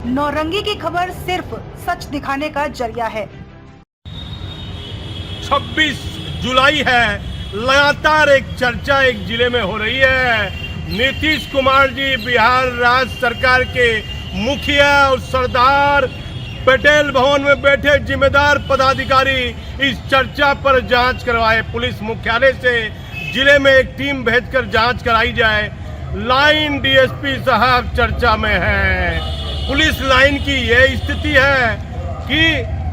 नौरंगी की खबर सिर्फ सच दिखाने का जरिया है। 26 जुलाई है, लगातार एक चर्चा एक जिले में हो रही है। नीतीश कुमार जी बिहार राज्य सरकार के मुखिया और सरदार पटेल भवन में बैठे जिम्मेदार पदाधिकारी इस चर्चा पर जांच करवाए। पुलिस मुख्यालय से जिले में एक टीम भेजकर जांच कराई जाए। लाइन डीएसपी साहब चर्चा में है। पुलिस लाइन की यह स्थिति है कि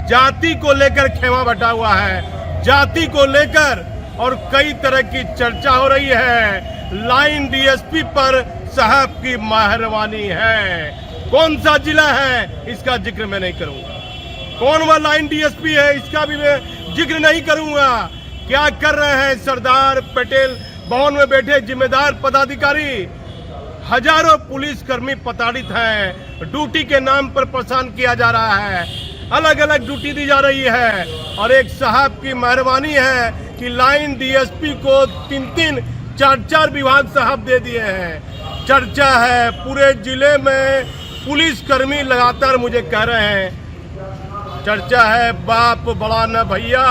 जाति को लेकर खेमा बटा हुआ है, जाति को लेकर और कई तरह की चर्चा हो रही है। लाइन डीएसपी पर साहब की मेहरबानी है। कौन सा जिला है इसका जिक्र मैं नहीं करूंगा, कौन वह लाइन डीएसपी है इसका भी मैं जिक्र नहीं करूंगा। क्या कर रहे हैं सरदार पटेल भवन में बैठे जिम्मेदार पदाधिकारी? हजारों पुलिसकर्मी प्रताड़ित हैं, ड्यूटी के नाम पर परेशान किया जा रहा है, अलग अलग ड्यूटी दी जा रही है। और एक साहब की मेहरबानी है कि लाइन डीएसपी को 3-3, 4-4 विभाग साहब दे दिए हैं। चर्चा है पूरे जिले में, पुलिसकर्मी लगातार मुझे कह रहे हैं, चर्चा है बाप बड़ा न भैया,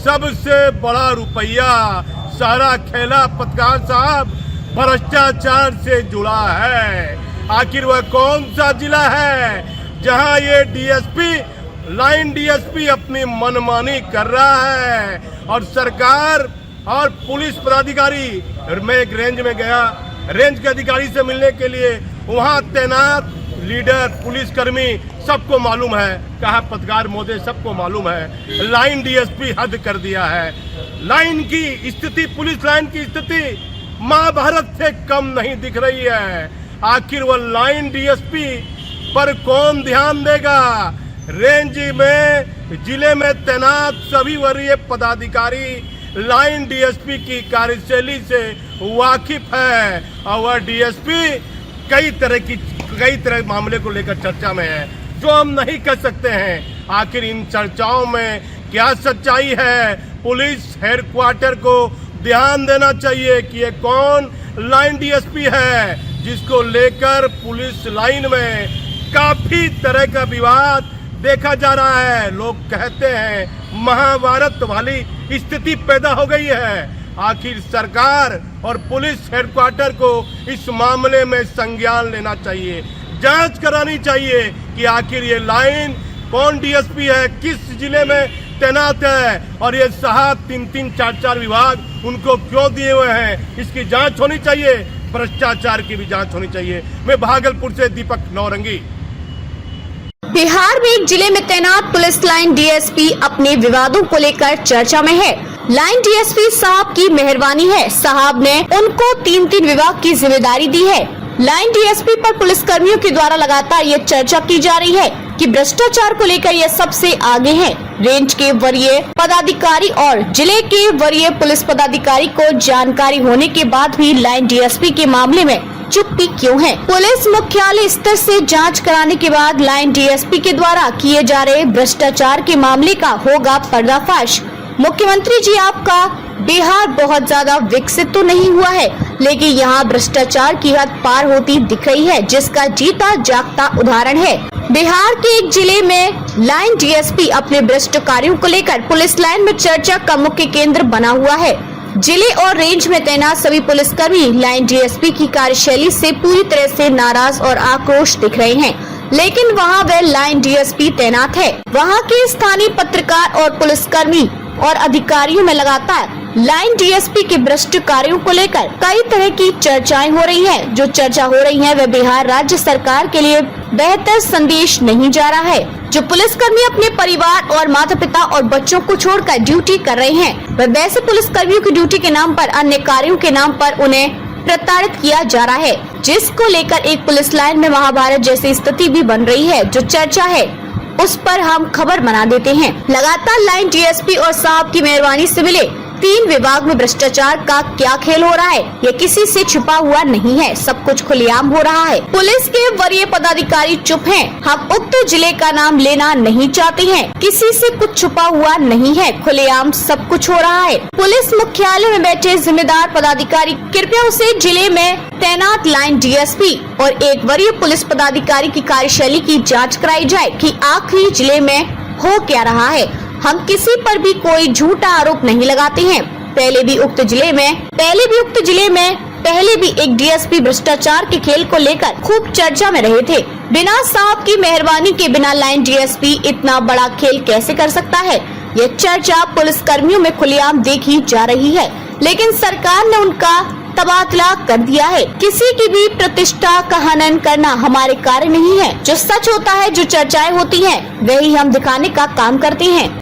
सबसे बड़ा रुपया। सारा खेला पत्रकार साहब भ्रष्टाचार से जुड़ा है। आखिर वह कौन सा जिला है जहां ये डीएसपी, लाइन डीएसपी अपनी मनमानी कर रहा है और सरकार और पुलिस पदाधिकारी? मैं एक रेंज में गया, रेंज के अधिकारी से मिलने के लिए, वहां तैनात लीडर पुलिसकर्मी सबको मालूम है, कहा पत्रकार महोदय सबको मालूम है, लाइन डीएसपी हद कर दिया है। लाइन की स्थिति, पुलिस लाइन की स्थिति महाभारत से कम नहीं दिख रही है। आखिर वह लाइन डीएसपी पर कौन ध्यान देगा? रेंज में, जिले में तैनात सभी वरीय पदाधिकारी लाइन डीएसपी की कार्यशैली से वाकिफ है और वह डीएसपी कई तरह मामले को लेकर चर्चा में है, जो हम नहीं कर सकते हैं। आखिर इन चर्चाओं में क्या सच्चाई है? पुलिस हेडक्वार्टर को ध्यान देना चाहिए कि ये कौन लाइन डीएसपी है जिसको लेकर पुलिस लाइन में काफी तरह का विवाद देखा जा रहा है। लोग कहते हैं महाभारत वाली स्थिति पैदा हो गई है। आखिर सरकार और पुलिस हेडक्वार्टर को इस मामले में संज्ञान लेना चाहिए, जांच करानी चाहिए कि आखिर ये लाइन कौन डीएसपी है, किस जिले में तैनात है और ये साहब 3-3, 4-4 विभाग उनको क्यों दिए हुए हैं, इसकी जांच होनी चाहिए। भ्रष्टाचार की भी जांच होनी चाहिए। मैं भागलपुर से दीपक नौरंगी। बिहार में एक जिले में तैनात पुलिस लाइन डीएसपी अपने विवादों को लेकर चर्चा में है। लाइन डीएसपी साहब की मेहरबानी है, साहब ने उनको 3-3 विभाग की जिम्मेदारी दी है। लाइन डीएसपी पर पुलिसकर्मियों के द्वारा लगातार ये चर्चा की जा रही है कि भ्रष्टाचार को लेकर ये सबसे आगे हैं। रेंज के वरीय पदाधिकारी और जिले के वरीय पुलिस पदाधिकारी को जानकारी होने के बाद भी लाइन डीएसपी के मामले में चुप्पी क्यों है? पुलिस मुख्यालय स्तर से जांच कराने के बाद लाइन डीएसपी के द्वारा किए जा रहे भ्रष्टाचार के मामले का होगा पर्दाफाश। मुख्यमंत्री जी, आपका बिहार बहुत ज्यादा विकसित तो नहीं हुआ है, लेकिन यहाँ भ्रष्टाचार की हद पार होती दिख रही है, जिसका जीता जागता उदाहरण है। बिहार के एक जिले में लाइन डीएसपी अपने भ्रष्ट कार्यों को लेकर पुलिस लाइन में चर्चा का मुख्य केंद्र बना हुआ है। जिले और रेंज में तैनात सभी पुलिसकर्मी लाइन डीएसपी की कार्यशैली से पूरी तरह से नाराज और आक्रोश दिख रहे हैं, लेकिन वहाँ वह लाइन डीएसपी तैनात है। वहाँ के स्थानीय पत्रकार और पुलिसकर्मी और अधिकारियों में लगातार लाइन डीएसपी के भ्रष्ट कार्यों को लेकर कई तरह की चर्चाएं हो रही हैं। जो चर्चा हो रही है वह बिहार राज्य सरकार के लिए बेहतर संदेश नहीं जा रहा है। जो पुलिसकर्मी अपने परिवार और माता पिता और बच्चों को छोड़कर ड्यूटी कर रहे हैं, वह वैसे पुलिसकर्मियों की ड्यूटी के नाम पर, अन्य कार्यों के नाम पर उन्हें प्रताड़ित किया जा रहा है, जिसको लेकर एक पुलिस लाइन में महाभारत जैसी स्थिति भी बन रही है। जो चर्चा है उस पर हम खबर बना देते हैं। लगातार लाइन डीएसपी और साहब की मेहरबानी से मिले 3 विभाग में भ्रष्टाचार का क्या खेल हो रहा है, ये किसी से छुपा हुआ नहीं है, सब कुछ खुलेआम हो रहा है। पुलिस के वरीय पदाधिकारी चुप हैं। हम उक्त जिले का नाम लेना नहीं चाहते हैं। किसी से कुछ छुपा हुआ नहीं है, खुलेआम सब कुछ हो रहा है। पुलिस मुख्यालय में बैठे जिम्मेदार पदाधिकारी कृपया उसे जिले में तैनात लाइन डीएसपी और एक वरीय पुलिस पदाधिकारी की कार्यशैली की जांच कराई जाए कि आखिर जिले में हो क्या रहा है। हम किसी पर भी कोई झूठा आरोप नहीं लगाते हैं। पहले भी उक्त जिले में एक डीएसपी भ्रष्टाचार के खेल को लेकर खूब चर्चा में रहे थे। बिना साहब की मेहरबानी के बिना लाइन डीएसपी इतना बड़ा खेल कैसे कर सकता है, यह चर्चा पुलिस कर्मियों में खुलेआम देखी जा रही है। लेकिन सरकार ने उनका तबादला कर दिया है। किसी की भी प्रतिष्ठा का हनन करना हमारे कार्य नहीं है। जो सच होता है, जो चर्चाएं होती हैं, वही हम दिखाने का काम करते हैं।